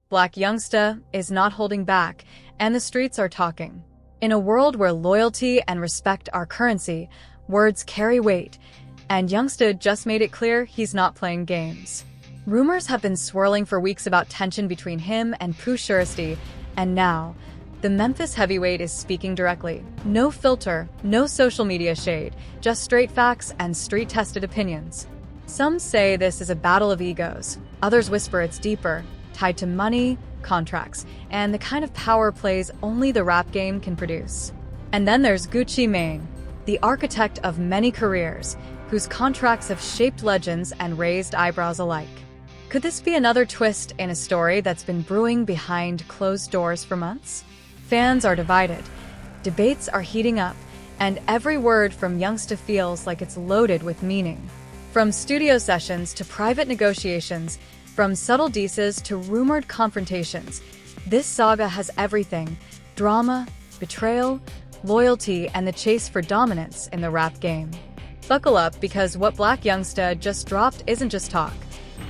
Blac Youngsta is not holding back, and the streets are talking. In a world where loyalty and respect are currency, words carry weight, and Youngsta just made it clear he's not playing games. Rumors have been swirling for weeks about tension between him and Pooh Shiesty, and now, the Memphis heavyweight is speaking directly. No filter, no social media shade, just straight facts and street-tested opinions. Some say this is a battle of egos. Others whisper it's deeper, tied to money, contracts, and the kind of power plays only the rap game can produce. And then there's Gotti Mane, the architect of many careers, whose contracts have shaped legends and raised eyebrows alike. Could this be another twist in a story that's been brewing behind closed doors for months? Fans are divided, debates are heating up, and every word from Youngsta feels like it's loaded with meaning. From studio sessions to private negotiations, from subtle disses to rumored confrontations, this saga has everything: drama, betrayal, loyalty, and the chase for dominance in the rap game. Buckle up, because what Blac Youngsta just dropped isn't just talk.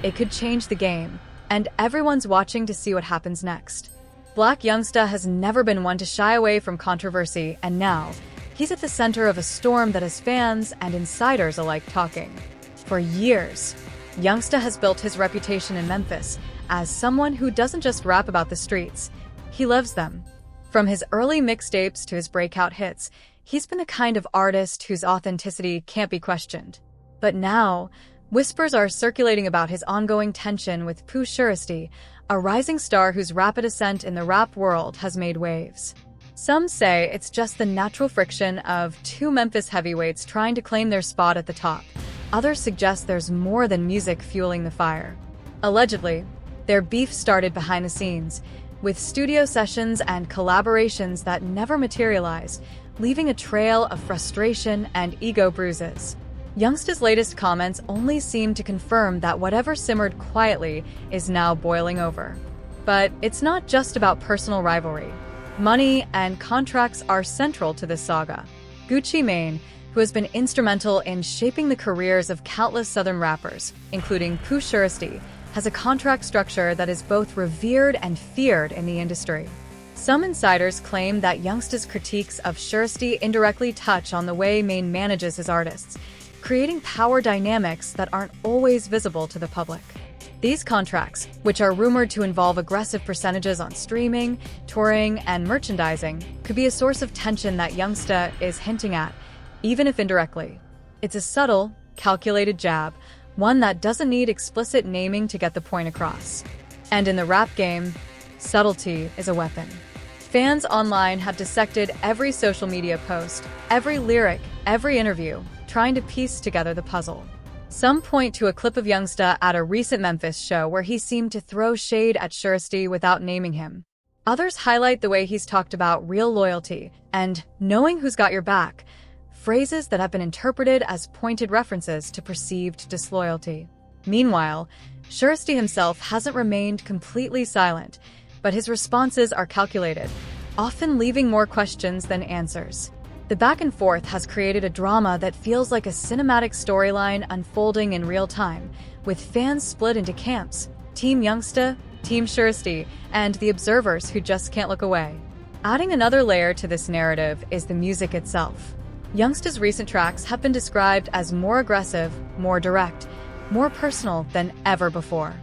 It could change the game, and everyone's watching to see what happens next. Blac Youngsta has never been one to shy away from controversy, and now, he's at the center of a storm that has fans and insiders alike talking. For years, Youngsta has built his reputation in Memphis as someone who doesn't just rap about the streets, he lives them. From his early mixtapes to his breakout hits, he's been the kind of artist whose authenticity can't be questioned. But now, whispers are circulating about his ongoing tension with Pooh Shiesty, a rising star whose rapid ascent in the rap world has made waves. Some say it's just the natural friction of two Memphis heavyweights trying to claim their spot at the top. Others suggest there's more than music fueling the fire. Allegedly, their beef started behind the scenes, with studio sessions and collaborations that never materialized, leaving a trail of frustration and ego bruises. Youngsta's latest comments only seem to confirm that whatever simmered quietly is now boiling over. But it's not just about personal rivalry. Money and contracts are central to this saga. Gotti Mane, who has been instrumental in shaping the careers of countless Southern rappers, including Pooh Shiesty, has a contract structure that is both revered and feared in the industry. Some insiders claim that Youngsta's critiques of Shiesty indirectly touch on the way Mane manages his artists, creating power dynamics that aren't always visible to the public. These contracts, which are rumored to involve aggressive percentages on streaming, touring, and merchandising, could be a source of tension that Youngsta is hinting at, even if indirectly. It's a subtle, calculated jab, one that doesn't need explicit naming to get the point across. And in the rap game, subtlety is a weapon. Fans online have dissected every social media post, every lyric, every interview, trying to piece together the puzzle. Some point to a clip of Youngsta at a recent Memphis show where he seemed to throw shade at Shiesty without naming him. Others highlight the way he's talked about real loyalty and knowing who's got your back, phrases that have been interpreted as pointed references to perceived disloyalty. Meanwhile, Shiesty himself hasn't remained completely silent, but his responses are calculated, often leaving more questions than answers. The back and forth has created a drama that feels like a cinematic storyline unfolding in real time, with fans split into camps: Team Youngsta, Team Shiesty, and the observers who just can't look away. Adding another layer to this narrative is the music itself. Youngsta's recent tracks have been described as more aggressive, more direct, more personal than ever before.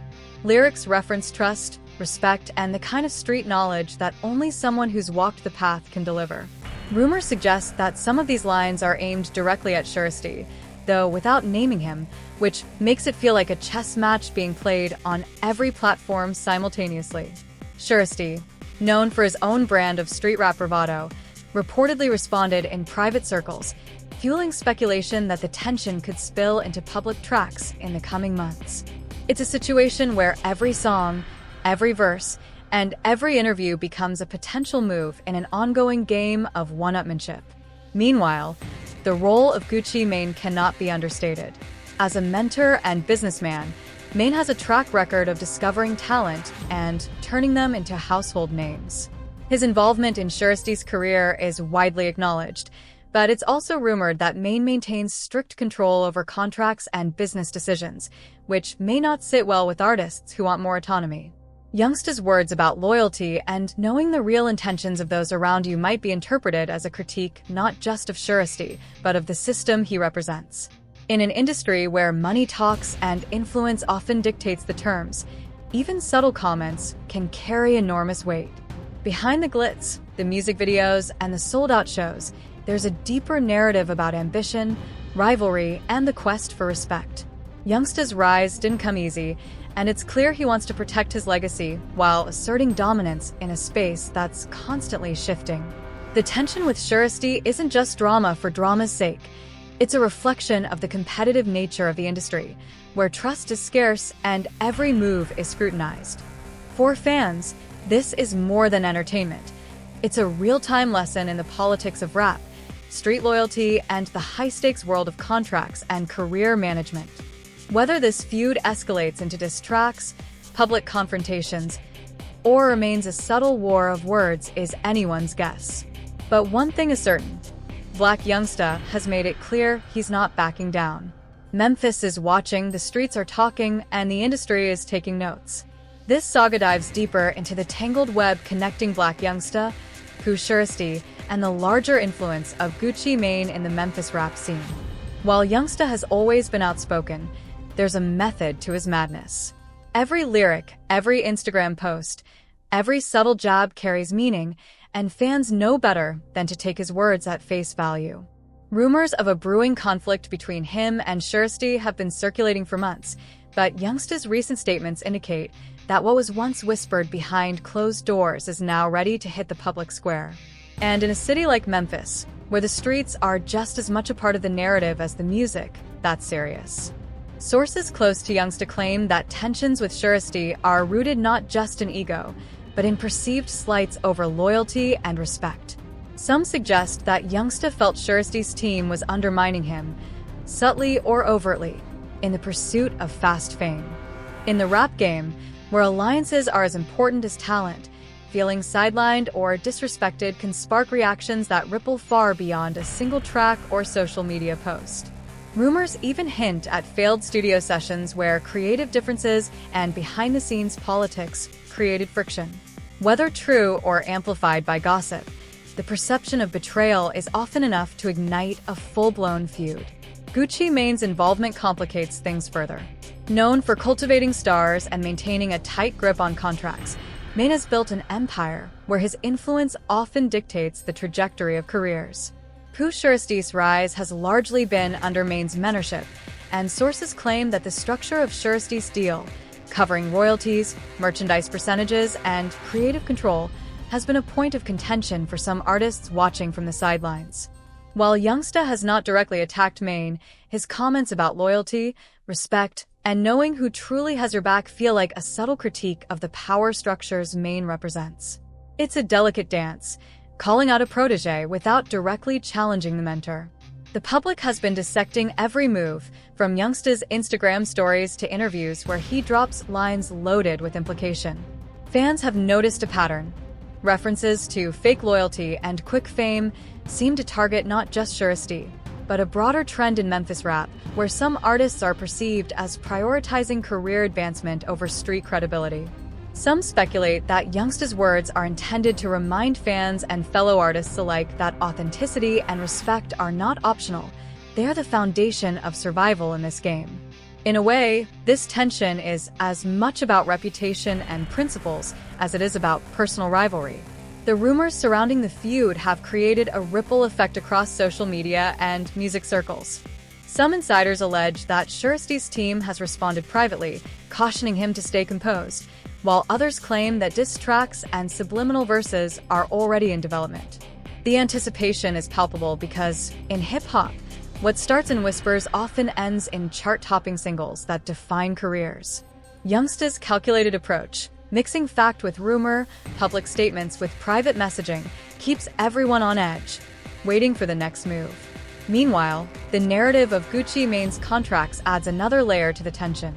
Lyrics reference trust, respect, and the kind of street knowledge that only someone who's walked the path can deliver. Rumors suggest that some of these lines are aimed directly at Shiesty, though without naming him, which makes it feel like a chess match being played on every platform simultaneously. Shiesty, known for his own brand of street rap bravado, reportedly responded in private circles, fueling speculation that the tension could spill into public tracks in the coming months. It's a situation where every song, every verse, and every interview becomes a potential move in an ongoing game of one-upmanship. Meanwhile, the role of Gotti Mane cannot be understated. As a mentor and businessman, Mane has a track record of discovering talent and turning them into household names. His involvement in Shiesty's career is widely acknowledged, but it's also rumored that Mane maintains strict control over contracts and business decisions, which may not sit well with artists who want more autonomy. Youngsta's words about loyalty and knowing the real intentions of those around you might be interpreted as a critique not just of Shiesty, but of the system he represents. In an industry where money talks and influence often dictates the terms, even subtle comments can carry enormous weight. Behind the glitz, the music videos, and the sold-out shows, there's a deeper narrative about ambition, rivalry, and the quest for respect. Youngsta's rise didn't come easy, and it's clear he wants to protect his legacy while asserting dominance in a space that's constantly shifting. The tension with Shiesty isn't just drama for drama's sake. It's a reflection of the competitive nature of the industry, where trust is scarce and every move is scrutinized. For fans, this is more than entertainment. It's a real-time lesson in the politics of rap, street loyalty, and the high-stakes world of contracts and career management. Whether this feud escalates into diss tracks, public confrontations, or remains a subtle war of words is anyone's guess. But one thing is certain, Blac Youngsta has made it clear he's not backing down. Memphis is watching, the streets are talking, and the industry is taking notes. This saga dives deeper into the tangled web connecting Blac Youngsta, Pooh Shiesty, and the larger influence of Gotti Mane in the Memphis rap scene. While Youngsta has always been outspoken, there's a method to his madness. Every lyric, every Instagram post, every subtle jab carries meaning, and fans know better than to take his words at face value. Rumors of a brewing conflict between him and Shiesty have been circulating for months, but Youngsta's recent statements indicate that what was once whispered behind closed doors is now ready to hit the public square. And in a city like Memphis, where the streets are just as much a part of the narrative as the music, that's serious. Sources close to Youngsta claim that tensions with Shiesty are rooted not just in ego, but in perceived slights over loyalty and respect. Some suggest that Youngsta felt Shiesty's team was undermining him, subtly or overtly, in the pursuit of fast fame. In the rap game, where alliances are as important as talent, feeling sidelined or disrespected can spark reactions that ripple far beyond a single track or social media post. Rumors even hint at failed studio sessions where creative differences and behind-the-scenes politics created friction. Whether true or amplified by gossip, the perception of betrayal is often enough to ignite a full-blown feud. Gotti Mane's involvement complicates things further. Known for cultivating stars and maintaining a tight grip on contracts, Mane has built an empire where his influence often dictates the trajectory of careers. Pooh Shiesty's rise has largely been under Mane's mentorship, and sources claim that the structure of Shiesty's deal, covering royalties, merchandise percentages, and creative control, has been a point of contention for some artists watching from the sidelines. While Youngsta has not directly attacked Mane, his comments about loyalty, respect, and knowing who truly has your back feel like a subtle critique of the power structures Mane represents. It's a delicate dance, calling out a protege without directly challenging the mentor. The public has been dissecting every move, from Youngsta's Instagram stories to interviews where he drops lines loaded with implication. Fans have noticed a pattern. References to fake loyalty and quick fame seem to target not just Shiesty, but a broader trend in Memphis rap, where some artists are perceived as prioritizing career advancement over street credibility. Some speculate that Youngsta's words are intended to remind fans and fellow artists alike that authenticity and respect are not optional. They are the foundation of survival in this game. In a way, this tension is as much about reputation and principles as it is about personal rivalry. The rumors surrounding the feud have created a ripple effect across social media and music circles. Some insiders allege that Shiesty's team has responded privately, cautioning him to stay composed, while others claim that diss tracks and subliminal verses are already in development. The anticipation is palpable because, in hip-hop, what starts in whispers often ends in chart-topping singles that define careers. Youngsta's calculated approach, mixing fact with rumor, public statements with private messaging, keeps everyone on edge, waiting for the next move. Meanwhile, the narrative of Gotti Mane's contracts adds another layer to the tension.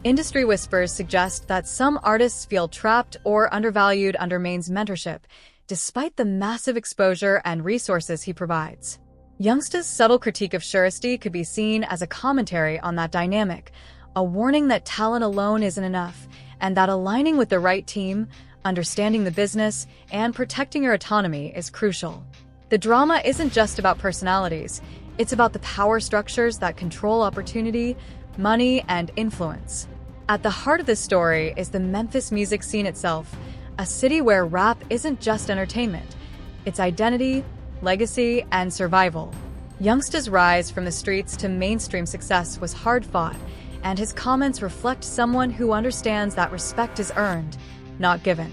Industry whispers suggest that some artists feel trapped or undervalued under Mane's mentorship, despite the massive exposure and resources he provides. Youngsta's subtle critique of Shiesty could be seen as a commentary on that dynamic, a warning that talent alone isn't enough, and that aligning with the right team, understanding the business, and protecting your autonomy is crucial. The drama isn't just about personalities, it's about the power structures that control opportunity, money, and influence. At the heart of this story is the Memphis music scene itself, a city where rap isn't just entertainment. It's identity, legacy, and survival. Youngsta's rise from the streets to mainstream success was hard-fought, and his comments reflect someone who understands that respect is earned, not given.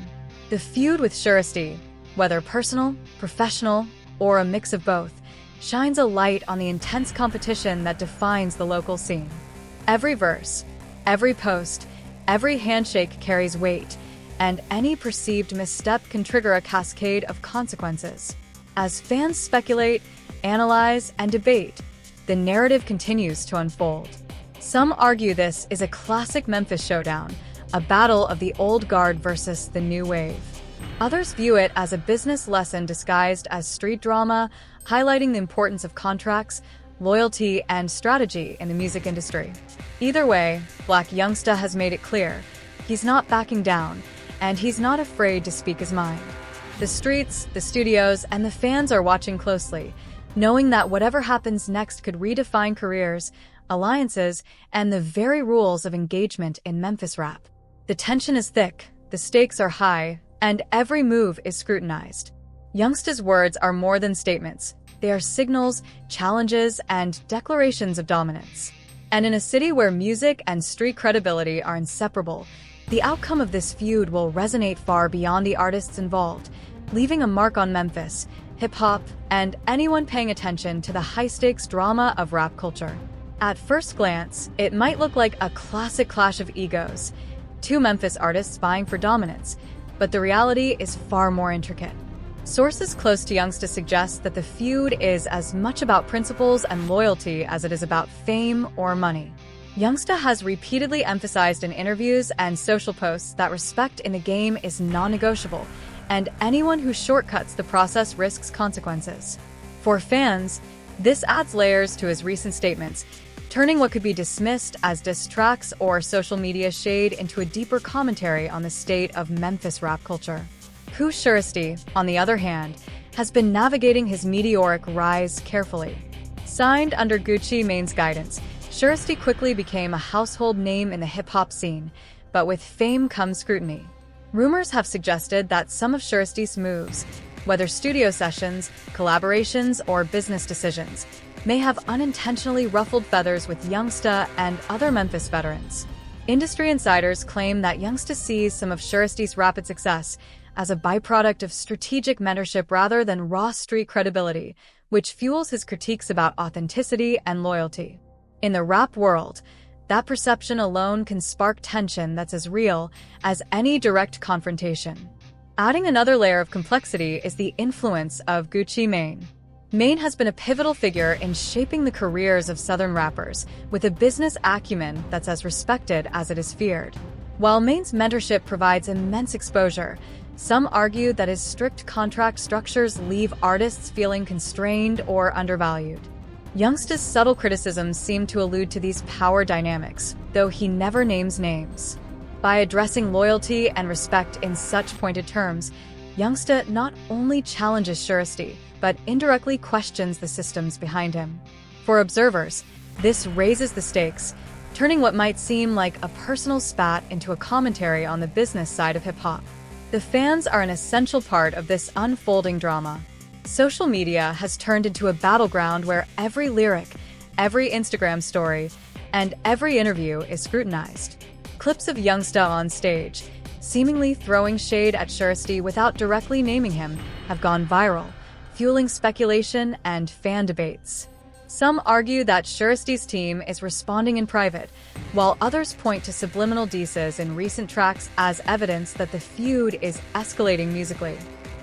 The feud with Shiesty, whether personal, professional, or a mix of both, shines a light on the intense competition that defines the local scene. Every verse, every post, every handshake carries weight, and any perceived misstep can trigger a cascade of consequences. As fans speculate, analyze, and debate, the narrative continues to unfold. Some argue this is a classic Memphis showdown, a battle of the old guard versus the new wave. Others view it as a business lesson disguised as street drama, highlighting the importance of contracts, loyalty, and strategy in the music industry. Either way, Blac Youngsta has made it clear he's not backing down, and he's not afraid to speak his mind. The streets, the studios, and the fans are watching closely, knowing that whatever happens next could redefine careers, alliances, and the very rules of engagement in Memphis rap. The tension is thick, the stakes are high, and every move is scrutinized. Youngsta's words are more than statements. They are signals, challenges, and declarations of dominance. And in a city where music and street credibility are inseparable, the outcome of this feud will resonate far beyond the artists involved, leaving a mark on Memphis, hip-hop, and anyone paying attention to the high-stakes drama of rap culture. At first glance, it might look like a classic clash of egos, two Memphis artists vying for dominance, but the reality is far more intricate. Sources close to Youngsta suggest that the feud is as much about principles and loyalty as it is about fame or money. Youngsta has repeatedly emphasized in interviews and social posts that respect in the game is non-negotiable, and anyone who shortcuts the process risks consequences. For fans, this adds layers to his recent statements, turning what could be dismissed as diss tracks or social media shade into a deeper commentary on the state of Memphis rap culture. Pooh Shiesty, on the other hand, has been navigating his meteoric rise carefully. Signed under Gucci Mane's guidance, Shiesty quickly became a household name in the hip-hop scene, but with fame comes scrutiny. Rumors have suggested that some of Shiesty's moves, whether studio sessions, collaborations, or business decisions, may have unintentionally ruffled feathers with Youngsta and other Memphis veterans. Industry insiders claim that Youngsta sees some of Shiesty's rapid success as a byproduct of strategic mentorship rather than raw street credibility, which fuels his critiques about authenticity and loyalty. In the rap world, that perception alone can spark tension that's as real as any direct confrontation. Adding another layer of complexity is the influence of Gucci Mane. Mane has been a pivotal figure in shaping the careers of Southern rappers, with a business acumen that's as respected as it is feared. While Mane's mentorship provides immense exposure, some argue that his strict contract structures leave artists feeling constrained or undervalued. Youngsta's subtle criticisms seem to allude to these power dynamics, though he never names names. By addressing loyalty and respect in such pointed terms, Youngsta not only challenges Shiesty, but indirectly questions the systems behind him. For observers, this raises the stakes, turning what might seem like a personal spat into a commentary on the business side of hip-hop. The fans are an essential part of this unfolding drama. Social media has turned into a battleground where every lyric, every Instagram story, and every interview is scrutinized. Clips of Youngsta on stage, seemingly throwing shade at Shiesty without directly naming him, have gone viral, fueling speculation and fan debates. Some argue that Shiesty's team is responding in private, while others point to subliminal disses in recent tracks as evidence that the feud is escalating musically.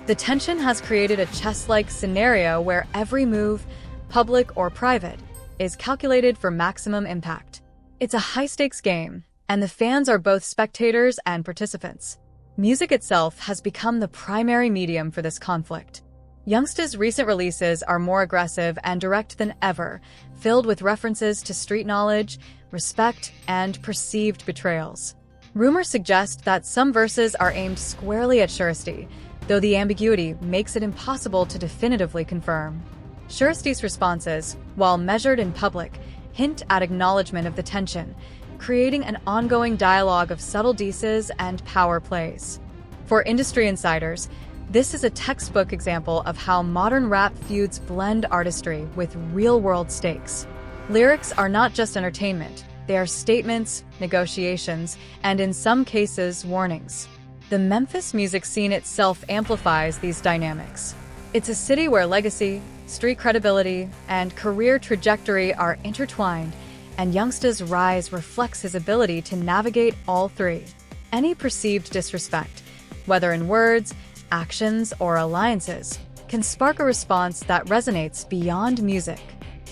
The tension has created a chess-like scenario where every move, public or private, is calculated for maximum impact. It's a high-stakes game, and the fans are both spectators and participants. Music itself has become the primary medium for this conflict. Youngsta's recent releases are more aggressive and direct than ever, filled with references to street knowledge, respect, and perceived betrayals. Rumors suggest that some verses are aimed squarely at Shiesty, though the ambiguity makes it impossible to definitively confirm. Shiesty's responses, while measured in public, hint at acknowledgement of the tension, creating an ongoing dialogue of subtle disses and power plays. For industry insiders, this is a textbook example of how modern rap feuds blend artistry with real-world stakes. Lyrics are not just entertainment, they are statements, negotiations, and in some cases, warnings. The Memphis music scene itself amplifies these dynamics. It's a city where legacy, street credibility, and career trajectory are intertwined, and Youngsta's rise reflects his ability to navigate all three. Any perceived disrespect, whether in words, actions, or alliances, can spark a response that resonates beyond music.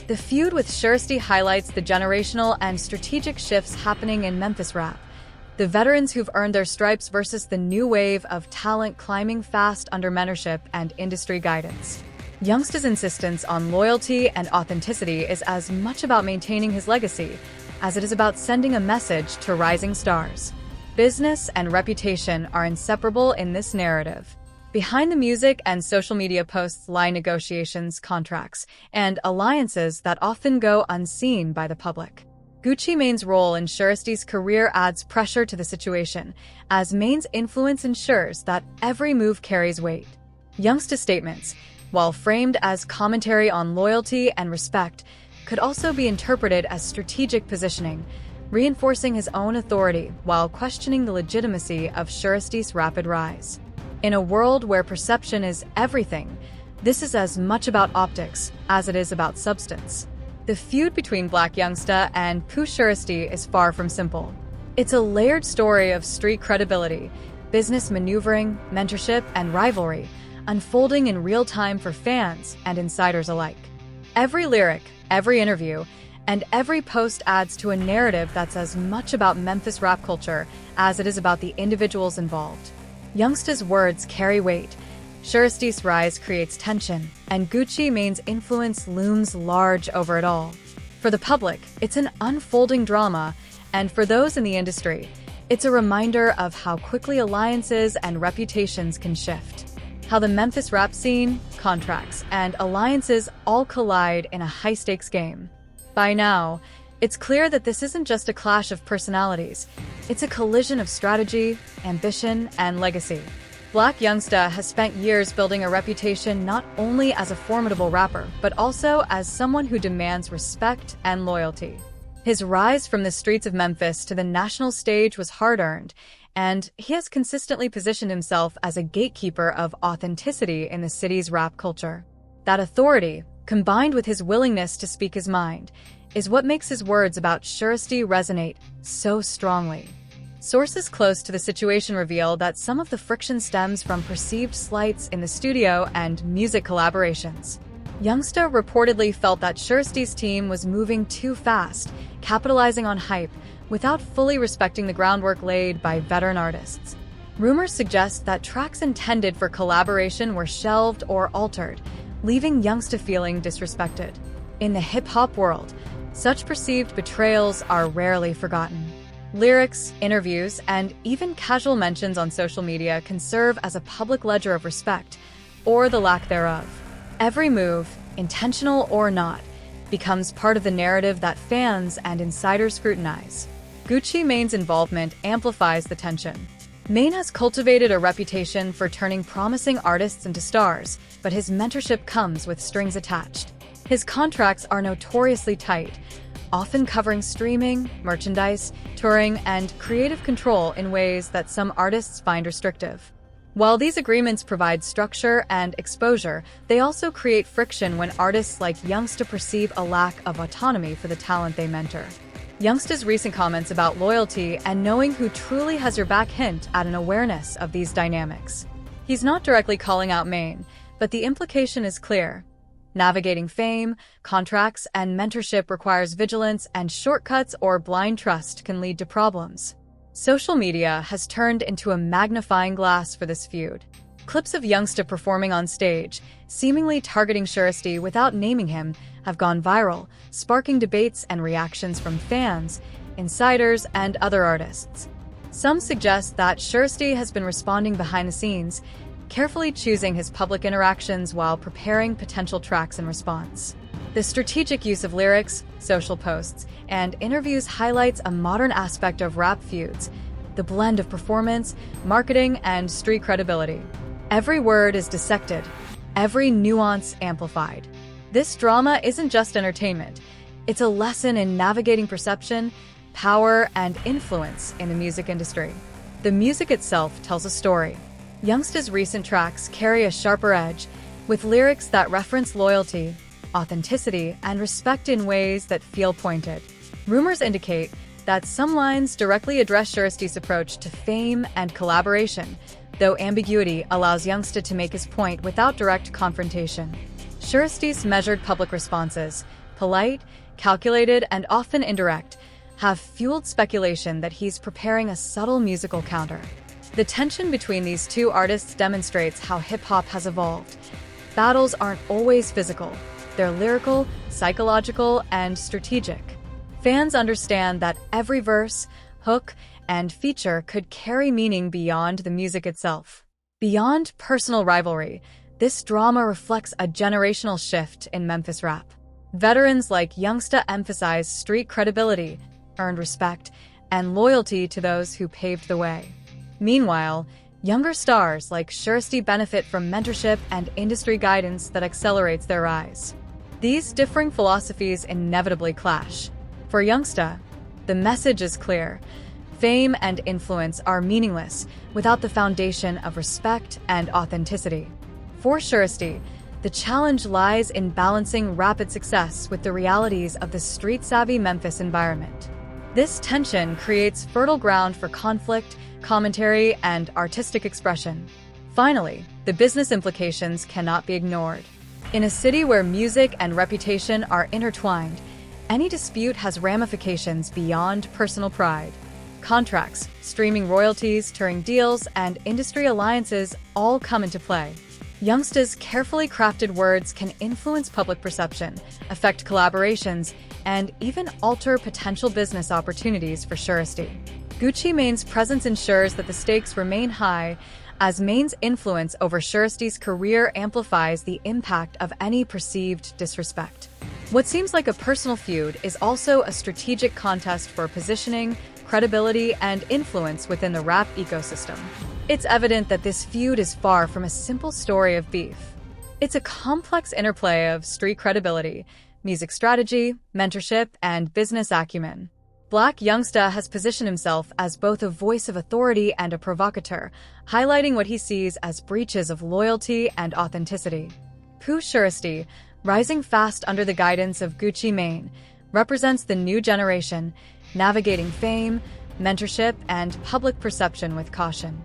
The feud with Shiesty highlights the generational and strategic shifts happening in Memphis rap. The veterans who've earned their stripes versus the new wave of talent climbing fast under mentorship and industry guidance. Youngsta's insistence on loyalty and authenticity is as much about maintaining his legacy as it is about sending a message to rising stars. Business and reputation are inseparable in this narrative. Behind the music and social media posts lie negotiations, contracts, and alliances that often go unseen by the public. Gucci Mane's role in Shiesty's career adds pressure to the situation, as Mane's influence ensures that every move carries weight. Youngsta's statements, while framed as commentary on loyalty and respect, could also be interpreted as strategic positioning, reinforcing his own authority while questioning the legitimacy of Shiesty's rapid rise. In a world where perception is everything, this is as much about optics as it is about substance. The feud between Blac Youngsta and Pooh Shiesty is far from simple. It's a layered story of street credibility, business maneuvering, mentorship, and rivalry, unfolding in real time for fans and insiders alike. Every lyric, every interview, and every post adds to a narrative that's as much about Memphis rap culture as it is about the individuals involved. Youngsta's words carry weight, Shiesty's rise creates tension, and Gucci Mane's influence looms large over it all. For the public, it's an unfolding drama, and for those in the industry, it's a reminder of how quickly alliances and reputations can shift. How the Memphis rap scene, contracts, and alliances all collide in a high-stakes game. By now, it's clear that this isn't just a clash of personalities. It's a collision of strategy, ambition, and legacy. Blac Youngsta has spent years building a reputation not only as a formidable rapper, but also as someone who demands respect and loyalty. His rise from the streets of Memphis to the national stage was hard-earned, and he has consistently positioned himself as a gatekeeper of authenticity in the city's rap culture. That authority, combined with his willingness to speak his mind, is what makes his words about Shiesty resonate so strongly. Sources close to the situation reveal that some of the friction stems from perceived slights in the studio and music collaborations. Youngsta reportedly felt that Shiesty's team was moving too fast, capitalizing on hype, without fully respecting the groundwork laid by veteran artists. Rumors suggest that tracks intended for collaboration were shelved or altered, leaving Youngsta feeling disrespected. In the hip-hop world, such perceived betrayals are rarely forgotten. Lyrics, interviews, and even casual mentions on social media can serve as a public ledger of respect, or the lack thereof. Every move, intentional or not, becomes part of the narrative that fans and insiders scrutinize. Gucci Mane's involvement amplifies the tension. Mane has cultivated a reputation for turning promising artists into stars, but his mentorship comes with strings attached. His contracts are notoriously tight, often covering streaming, merchandise, touring, and creative control in ways that some artists find restrictive. While these agreements provide structure and exposure, they also create friction when artists like Youngsta perceive a lack of autonomy for the talent they mentor. Youngsta's recent comments about loyalty and knowing who truly has your back hint at an awareness of these dynamics. He's not directly calling out Mane, but the implication is clear. Navigating fame, contracts, and mentorship requires vigilance, and shortcuts or blind trust can lead to problems. Social media has turned into a magnifying glass for this feud. Clips of Youngsta performing on stage, seemingly targeting Shiesty without naming him, have gone viral, sparking debates and reactions from fans, insiders, and other artists. Some suggest that Shiesty has been responding behind the scenes, carefully choosing his public interactions while preparing potential tracks in response. The strategic use of lyrics, social posts, and interviews highlights a modern aspect of rap feuds, the blend of performance, marketing, and street credibility. Every word is dissected, every nuance amplified. This drama isn't just entertainment, it's a lesson in navigating perception, power, and influence in the music industry. The music itself tells a story. Youngsta's recent tracks carry a sharper edge, with lyrics that reference loyalty, authenticity, and respect in ways that feel pointed. Rumors indicate that some lines directly address Shiesty's approach to fame and collaboration, though ambiguity allows Youngsta to make his point without direct confrontation. Shiesty's measured public responses, polite, calculated, and often indirect, have fueled speculation that he's preparing a subtle musical counter. The tension between these two artists demonstrates how hip-hop has evolved. Battles aren't always physical. They're lyrical, psychological, and strategic. Fans understand that every verse, hook, and feature could carry meaning beyond the music itself. Beyond personal rivalry, this drama reflects a generational shift in Memphis rap. Veterans like Youngsta emphasize street credibility, earned respect, and loyalty to those who paved the way. Meanwhile, younger stars like Shiesty benefit from mentorship and industry guidance that accelerates their rise. These differing philosophies inevitably clash. For Youngsta, the message is clear. Fame and influence are meaningless without the foundation of respect and authenticity. For Shiesty, the challenge lies in balancing rapid success with the realities of the street-savvy Memphis environment. This tension creates fertile ground for conflict, commentary, and artistic expression. Finally, the business implications cannot be ignored. In a city where music and reputation are intertwined, any dispute has ramifications beyond personal pride. Contracts, streaming royalties, touring deals, and industry alliances all come into play. Youngsta's carefully crafted words can influence public perception, affect collaborations, and even alter potential business opportunities for Shiesty. Gucci Mane's presence ensures that the stakes remain high, as Mane's influence over Shiesty's career amplifies the impact of any perceived disrespect. What seems like a personal feud is also a strategic contest for positioning, credibility, and influence within the rap ecosystem. It's evident that this feud is far from a simple story of beef. It's a complex interplay of street credibility, music strategy, mentorship, and business acumen. Blac Youngsta has positioned himself as both a voice of authority and a provocateur, highlighting what he sees as breaches of loyalty and authenticity. Pooh Shiesty, rising fast under the guidance of Gucci Mane, represents the new generation, navigating fame, mentorship, and public perception with caution.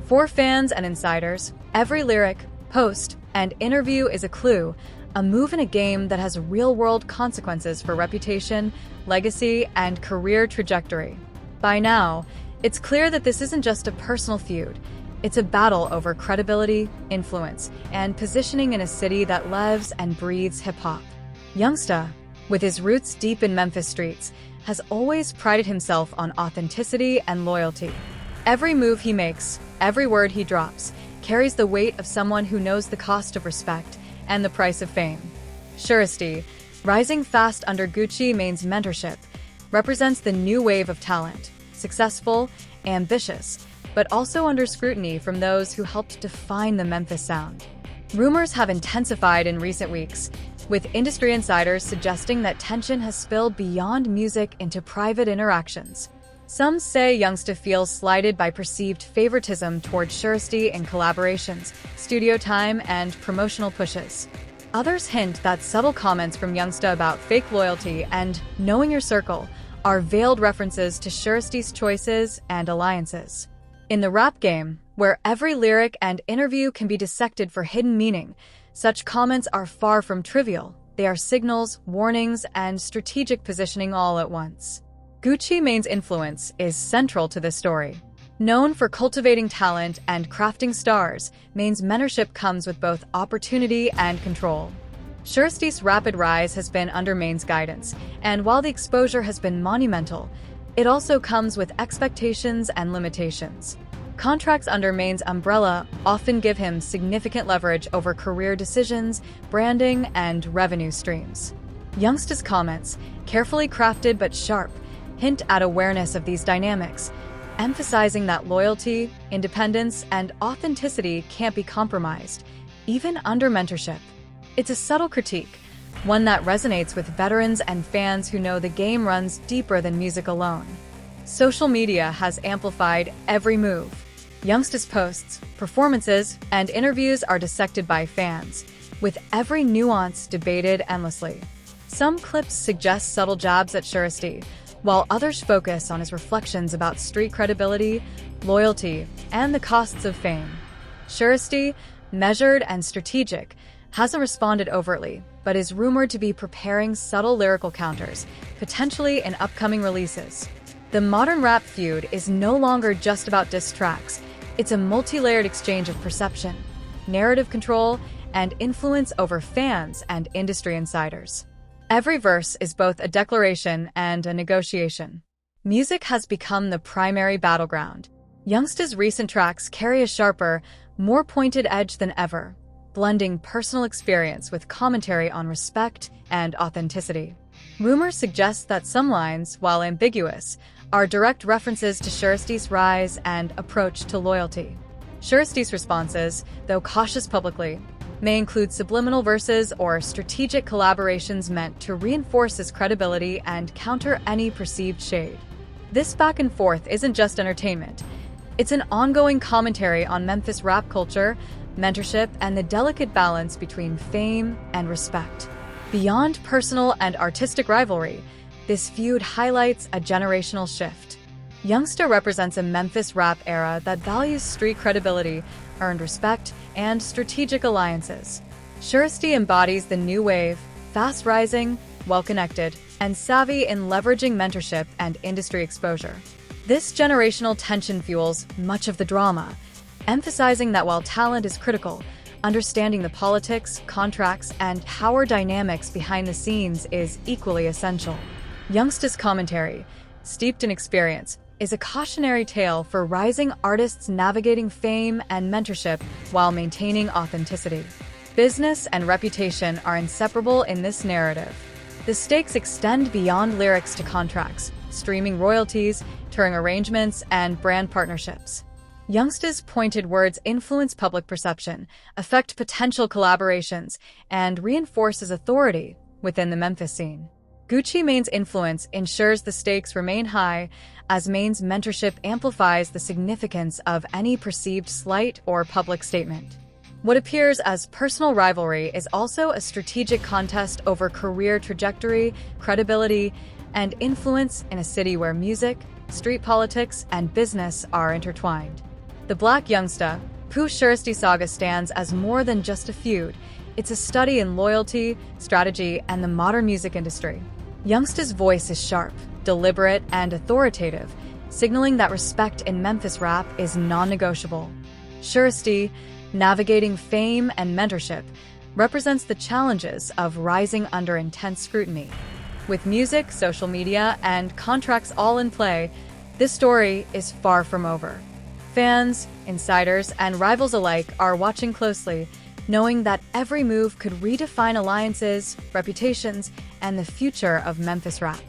For fans and insiders, every lyric, post, and interview is a clue, a move in a game that has real-world consequences for reputation, legacy, and career trajectory. By now, it's clear that this isn't just a personal feud. It's a battle over credibility, influence, and positioning in a city that lives and breathes hip-hop. Youngsta, with his roots deep in Memphis streets, has always prided himself on authenticity and loyalty. Every move he makes, every word he drops, carries the weight of someone who knows the cost of respect and the price of fame. Shiesty, rising fast under Gucci Mane's mentorship, represents the new wave of talent, successful, ambitious, but also under scrutiny from those who helped define the Memphis sound. Rumors have intensified in recent weeks, with industry insiders suggesting that tension has spilled beyond music into private interactions. Some say Youngsta feels slighted by perceived favoritism toward Shiesty in collaborations, studio time, and promotional pushes. Others hint that subtle comments from Youngsta about fake loyalty and knowing your circle are veiled references to Shiesty's choices and alliances. In the rap game, where every lyric and interview can be dissected for hidden meaning, such comments are far from trivial. They are signals, warnings, and strategic positioning all at once. Gucci Mane's influence is central to this story. Known for cultivating talent and crafting stars, Mane's mentorship comes with both opportunity and control. Shiesty's rapid rise has been under Mane's guidance, and while the exposure has been monumental, it also comes with expectations and limitations. Contracts under Main's umbrella often give him significant leverage over career decisions, branding, and revenue streams. Youngsta's comments, carefully crafted but sharp, hint at awareness of these dynamics, emphasizing that loyalty, independence, and authenticity can't be compromised, even under mentorship. It's a subtle critique, one that resonates with veterans and fans who know the game runs deeper than music alone. Social media has amplified every move. Youngsta's posts, performances, and interviews are dissected by fans, with every nuance debated endlessly. Some clips suggest subtle jabs at Shiesty, while others focus on his reflections about street credibility, loyalty, and the costs of fame. Shiesty, measured and strategic, hasn't responded overtly, but is rumored to be preparing subtle lyrical counters, potentially in upcoming releases. The modern rap feud is no longer just about diss tracks. It's a multi-layered exchange of perception, narrative control, and influence over fans and industry insiders. Every verse is both a declaration and a negotiation. Music has become the primary battleground. Youngsta's recent tracks carry a sharper, more pointed edge than ever, blending personal experience with commentary on respect and authenticity. Rumors suggest that some lines, while ambiguous, are direct references to Shiesty's rise and approach to loyalty. Shiesty's responses, though cautious publicly, may include subliminal verses or strategic collaborations meant to reinforce his credibility and counter any perceived shade. This back and forth isn't just entertainment. It's an ongoing commentary on Memphis rap culture, mentorship, and the delicate balance between fame and respect. Beyond personal and artistic rivalry, this feud highlights a generational shift. Youngsta represents a Memphis rap era that values street credibility, earned respect, and strategic alliances. Shiesty embodies the new wave, fast-rising, well-connected, and savvy in leveraging mentorship and industry exposure. This generational tension fuels much of the drama, emphasizing that while talent is critical, understanding the politics, contracts, and power dynamics behind the scenes is equally essential. Youngsta's commentary, steeped in experience, is a cautionary tale for rising artists navigating fame and mentorship while maintaining authenticity. Business and reputation are inseparable in this narrative. The stakes extend beyond lyrics to contracts, streaming royalties, touring arrangements, and brand partnerships. Youngsta's pointed words influence public perception, affect potential collaborations, and reinforce his authority within the Memphis scene. Gucci Mane's influence ensures the stakes remain high, as Mane's mentorship amplifies the significance of any perceived slight or public statement. What appears as personal rivalry is also a strategic contest over career trajectory, credibility, and influence in a city where music, street politics, and business are intertwined. The Blac Youngsta, Pooh Shiesty saga stands as more than just a feud. It's a study in loyalty, strategy, and the modern music industry. Youngsta's voice is sharp, deliberate, and authoritative, signaling that respect in Memphis rap is non-negotiable. Shiesty, navigating fame and mentorship, represents the challenges of rising under intense scrutiny. With music, social media, and contracts all in play, this story is far from over. Fans, insiders, and rivals alike are watching closely, knowing that every move could redefine alliances, reputations, and the future of Memphis rap.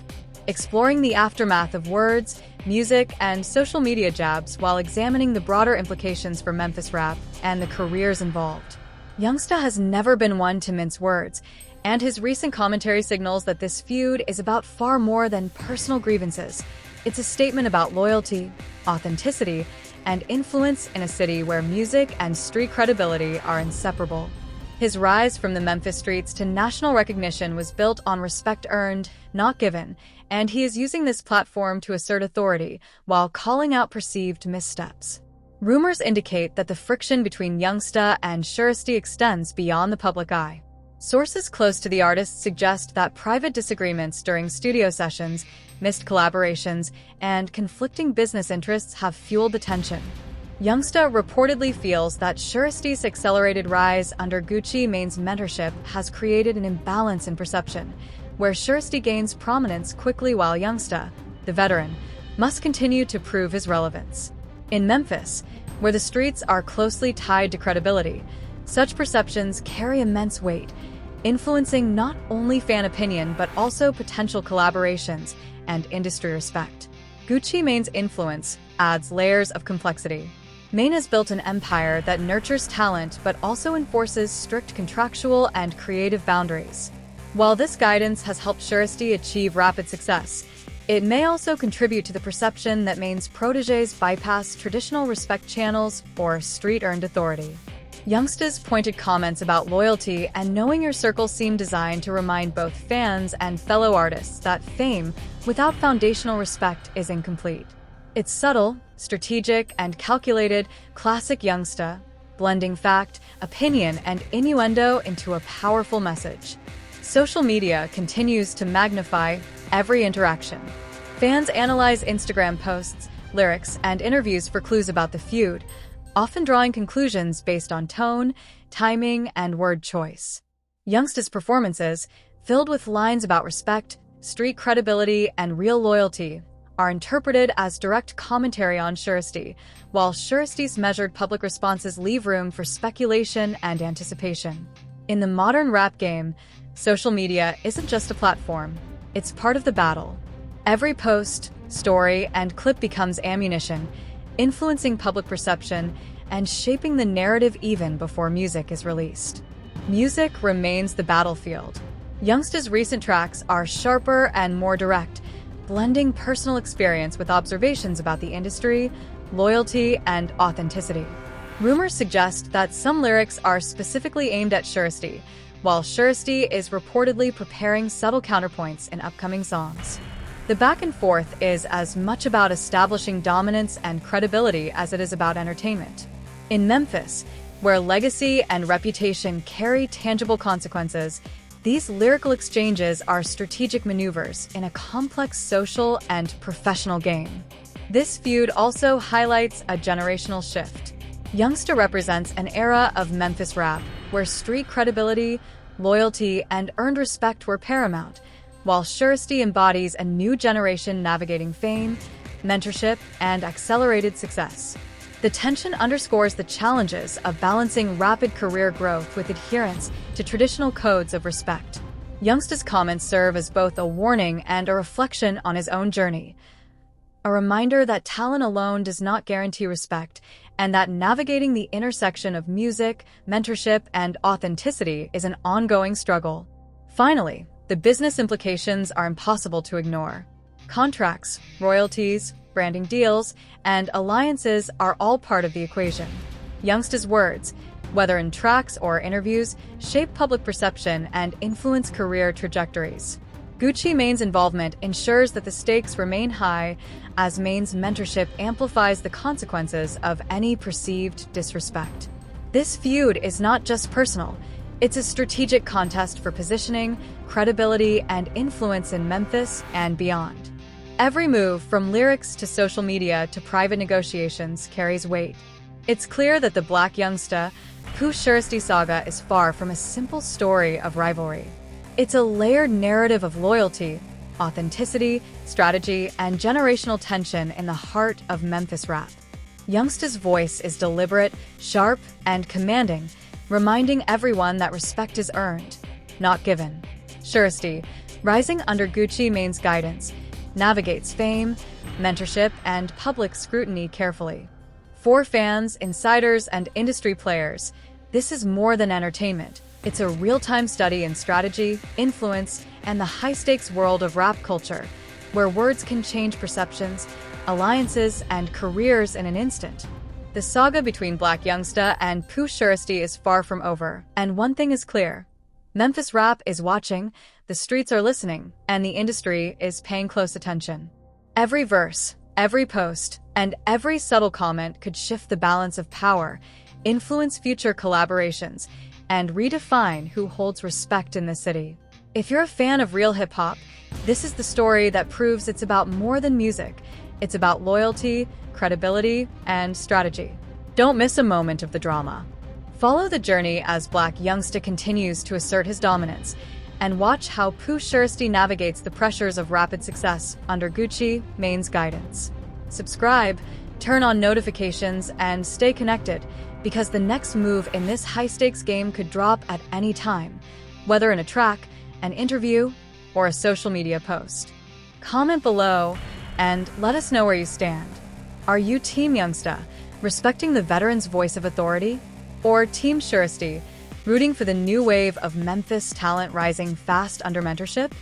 Exploring the aftermath of words, music, and social media jabs while examining the broader implications for Memphis rap and the careers involved. Youngsta has never been one to mince words, and his recent commentary signals that this feud is about far more than personal grievances. It's a statement about loyalty, authenticity, and influence in a city where music and street credibility are inseparable. His rise from the Memphis streets to national recognition was built on respect earned, not given, and he is using this platform to assert authority while calling out perceived missteps. Rumors indicate that the friction between Youngsta and Shiesty extends beyond the public eye. Sources close to the artist suggest that private disagreements during studio sessions, missed collaborations, and conflicting business interests have fueled the tension. Youngsta reportedly feels that Shiesty's accelerated rise under Gucci Mane's mentorship has created an imbalance in perception, where Shiesty gains prominence quickly while Youngsta, the veteran, must continue to prove his relevance. In Memphis, where the streets are closely tied to credibility, such perceptions carry immense weight, influencing not only fan opinion but also potential collaborations and industry respect. Gucci Mane's influence adds layers of complexity. Mane has built an empire that nurtures talent but also enforces strict contractual and creative boundaries. While this guidance has helped Shiesty achieve rapid success, it may also contribute to the perception that Mane's protégés bypass traditional respect channels or street-earned authority. Youngsta's pointed comments about loyalty and knowing your circle seem designed to remind both fans and fellow artists that fame without foundational respect is incomplete. It's subtle, strategic, and calculated, classic Youngsta, blending fact, opinion, and innuendo into a powerful message. Social media continues to magnify every interaction. Fans analyze Instagram posts, lyrics, and interviews for clues about the feud, often drawing conclusions based on tone, timing, and word choice. Youngsta's performances, filled with lines about respect, street credibility, and real loyalty, are interpreted as direct commentary on Shiesty, while Shiesty's measured public responses leave room for speculation and anticipation. In the modern rap game, social media isn't just a platform, it's part of the battle. Every post, story, and clip becomes ammunition, influencing public perception and shaping the narrative even before music is released. Music remains the battlefield. Youngsta's recent tracks are sharper and more direct, blending personal experience with observations about the industry, loyalty, and authenticity. Rumors suggest that some lyrics are specifically aimed at Shiesty, while Shiesty is reportedly preparing subtle counterpoints in upcoming songs. The back and forth is as much about establishing dominance and credibility as it is about entertainment. In Memphis, where legacy and reputation carry tangible consequences, these lyrical exchanges are strategic maneuvers in a complex social and professional game. This feud also highlights a generational shift. Youngsta represents an era of Memphis rap where street credibility, loyalty, and earned respect were paramount, while Shiesty embodies a new generation navigating fame, mentorship, and accelerated success. The tension underscores the challenges of balancing rapid career growth with adherence to traditional codes of respect. Youngsta's comments serve as both a warning and a reflection on his own journey, a reminder that talent alone does not guarantee respect, and that navigating the intersection of music, mentorship, and authenticity is an ongoing struggle. Finally, the business implications are impossible to ignore. Contracts, royalties, branding deals, and alliances are all part of the equation. Youngsta's words, whether in tracks or interviews, shape public perception and influence career trajectories. Gucci Mane's involvement ensures that the stakes remain high, as Mane's mentorship amplifies the consequences of any perceived disrespect. This feud is not just personal, it's a strategic contest for positioning, credibility, and influence in Memphis and beyond. Every move, from lyrics to social media to private negotiations, carries weight. It's clear that the Blac Youngsta, Pooh Shiesty saga is far from a simple story of rivalry. It's a layered narrative of loyalty, authenticity, strategy, and generational tension in the heart of Memphis rap. Youngsta's voice is deliberate, sharp, and commanding, reminding everyone that respect is earned, not given. Shiesty, rising under Gucci Mane's guidance, navigates fame, mentorship, and public scrutiny carefully. For fans, insiders, and industry players, this is more than entertainment. It's a real-time study in strategy, influence, and the high-stakes world of rap culture, where words can change perceptions, alliances, and careers in an instant. The saga between Blac Youngsta and Pooh Shiesty is far from over, and one thing is clear. Memphis rap is watching, the streets are listening, and the industry is paying close attention. Every verse, every post, and every subtle comment could shift the balance of power, influence future collaborations, and redefine who holds respect in the city. If you're a fan of real hip-hop, this is the story that proves it's about more than music. It's about loyalty, credibility, and strategy. Don't miss a moment of the drama. Follow the journey as Blac Youngsta continues to assert his dominance, and watch how Pooh Shiesty navigates the pressures of rapid success under Gucci Mane's guidance. Subscribe, turn on notifications, and stay connected, because the next move in this high-stakes game could drop at any time, whether in a track, an interview, or a social media post. Comment below and let us know where you stand. Are you Team Youngsta, respecting the veteran's voice of authority? Or Team Shiesty, rooting for the new wave of Memphis talent rising fast under mentorship?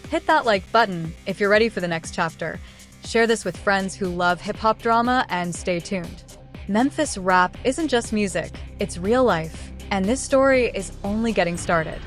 Hit that like button if you're ready for the next chapter. Share this with friends who love hip-hop drama, and stay tuned. Memphis rap isn't just music, it's real life, and this story is only getting started.